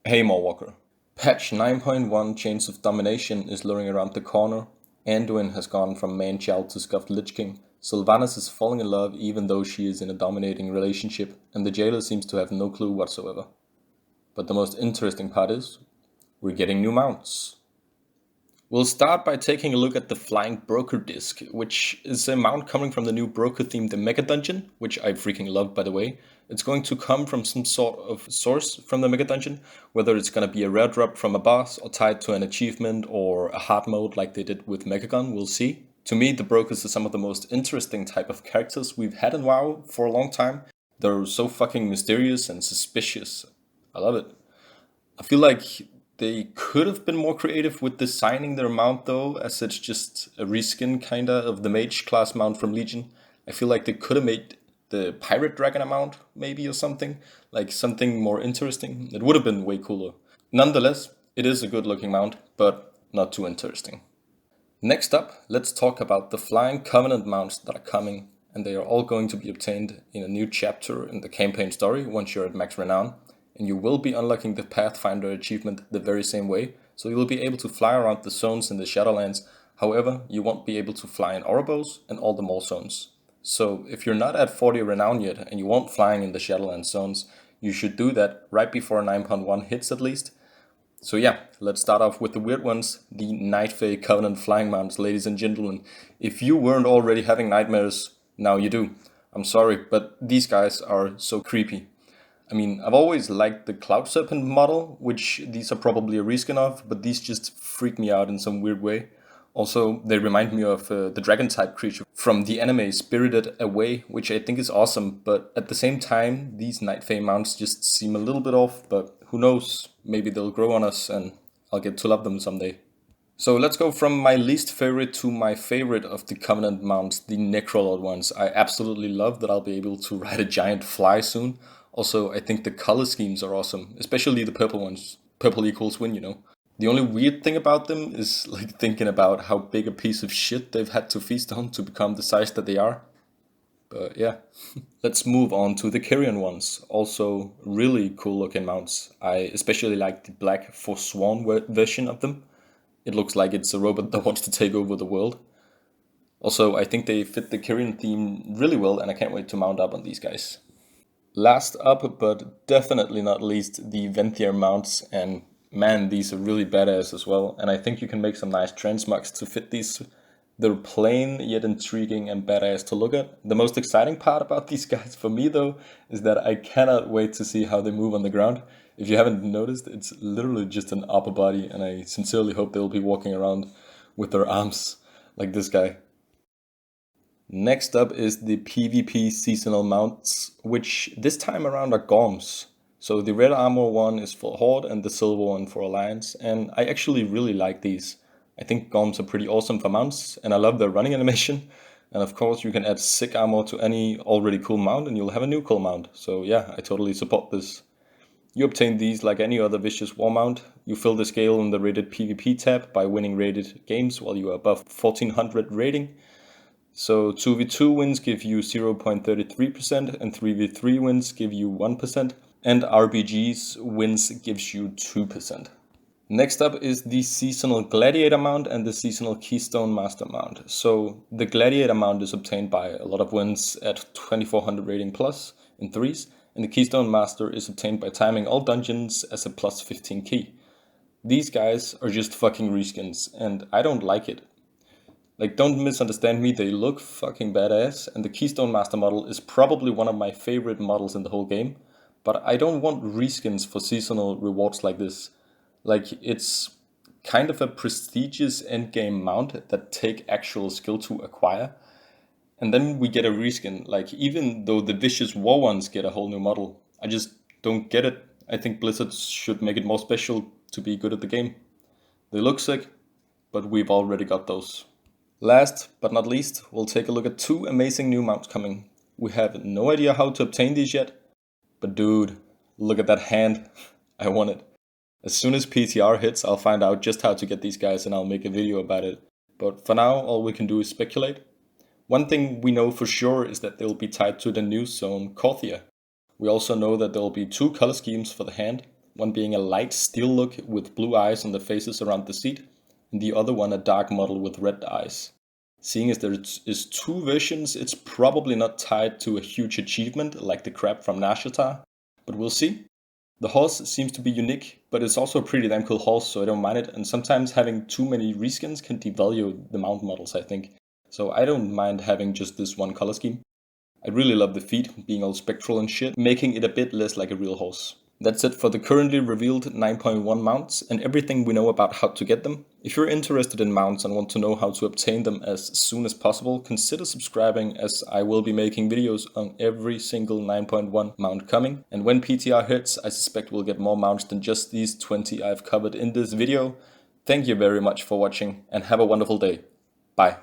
Hey Mawwalker. Patch 9.1 Chains of Domination is luring around the corner. Anduin has gone from man-child to scuffed Lich King. Sylvanas is falling in love even though she is in a dominating relationship, and the jailer seems to have no clue whatsoever. But the most interesting part is, we're getting new mounts. We'll start by taking a look at the Flying Broker Disc, which is a mount coming from the new Broker-themed Mega Dungeon, which I freaking love, by the way. It's going to come from some sort of source from the Mega Dungeon, whether it's going to be a rare drop from a boss, or tied to an achievement, or a hard mode like they did with Megagon, we'll see. To me, the Brokers are some of the most interesting type of characters we've had in WoW for a long time. They're so fucking mysterious and suspicious. I love it. I feel like they could have been more creative with designing their mount though, as it's just a reskin kinda of the mage class mount from Legion. I feel like they could have made the pirate dragon mount maybe or something, like something more interesting. It would have been way cooler. Nonetheless, it is a good looking mount, but not too interesting. Next up, let's talk about the Flying Covenant mounts that are coming, and they are all going to be obtained in a new chapter in the campaign story once you're at max renown. And you will be unlocking the Pathfinder achievement the very same way, so you will be able to fly around the zones in the Shadowlands. However, you won't be able to fly in Ouroboros and all the mall zones. So if you're not at 40 renown yet and you want flying in the Shadowlands zones, you should do that right before 9.1 hits at least. So yeah, let's start off with the weird ones, the Night Fae Covenant flying mounts, ladies and gentlemen. If you weren't already having nightmares, now you do. I'm sorry, but these guys are so creepy. I mean, I've always liked the Cloud Serpent model, which these are probably a reskin of, but these just freak me out in some weird way. Also, they remind me of the dragon-type creature from the anime Spirited Away, which I think is awesome, but at the same time, these Night Fae mounts just seem a little bit off, but who knows, maybe they'll grow on us and I'll get to love them someday. So let's go from my least favorite to my favorite of the Covenant mounts, the Necrolord ones. I absolutely love that I'll be able to ride a giant fly soon. Also, I think the color schemes are awesome, especially the purple ones. Purple equals win, you know. The only weird thing about them is like thinking about how big a piece of shit they've had to feast on to become the size that they are. But yeah. Let's move on to the Kyrian ones. Also really cool looking mounts. I especially like the black Forsworn version of them. It looks like it's a robot that wants to take over the world. Also, I think they fit the Kyrian theme really well, and I can't wait to mount up on these guys. Last up, but definitely not least, the Venthyr mounts, and man, these are really badass as well, and I think you can make some nice transmogs to fit these. They're plain yet intriguing and badass to look at. The most exciting part about these guys for me though is that I cannot wait to see how they move on the ground. If you haven't noticed, it's literally just an upper body, and I sincerely hope they'll be walking around with their arms like this guy. Next up is the PvP seasonal mounts, which this time around are Gorms. So the red armor one is for Horde and the silver one for Alliance, and I actually really like these. I think Gorms are pretty awesome for mounts, and I love their running animation. And of course you can add sick armor to any already cool mount and you'll have a new cool mount. So yeah, I totally support this. You obtain these like any other Viscious war mount. You fill the scale in the rated PvP tab by winning rated games while you are above 1400 rating. So 2v2 wins give you 0.33% and 3v3 wins give you 1%, and RBG's wins gives you 2%. Next up is the seasonal Gladiator mount and the seasonal Keystone Master mount. So the Gladiator mount is obtained by a lot of wins at 2400 rating plus in 3s, and the Keystone Master is obtained by timing all dungeons as a plus 15 key. These guys are just fucking reskins, and I don't like it. Like, don't misunderstand me, they look fucking badass, and the Keystone Master model is probably one of my favorite models in the whole game, but I don't want reskins for seasonal rewards like this. Like, it's kind of a prestigious endgame mount that take actual skill to acquire, and then we get a reskin. Like, even though the Vicious War ones get a whole new model, I just don't get it. I think Blizzard should make it more special to be good at the game. They look sick, but we've already got those. Last but not least, we'll take a look at two amazing new mounts coming. We have no idea how to obtain these yet, but dude, look at that hand. I want it. As soon as PTR hits, I'll find out just how to get these guys and I'll make a video about it. But for now, all we can do is speculate. One thing we know for sure is that they'll be tied to the new zone Korthia. We also know that there will be two color schemes for the hand. one being a light steel look with blue eyes on the faces around the seat, and the other one a dark model with red eyes. Seeing as there is two versions, it's probably not tied to a huge achievement like the crab from Nashatar, but we'll see. The horse seems to be unique, but it's also a pretty damn cool horse, so I don't mind it, and sometimes having too many reskins can devalue the mount models, I think. So I don't mind having just this one color scheme. I really love the feet, being all spectral and shit, making it a bit less like a real horse. That's it for the currently revealed 9.1 mounts and everything we know about how to get them. If you're interested in mounts and want to know how to obtain them as soon as possible, consider subscribing, as I will be making videos on every single 9.1 mount coming. And when PTR hits, I suspect we'll get more mounts than just these 20 I've covered in this video. Thank you very much for watching and have a wonderful day. Bye.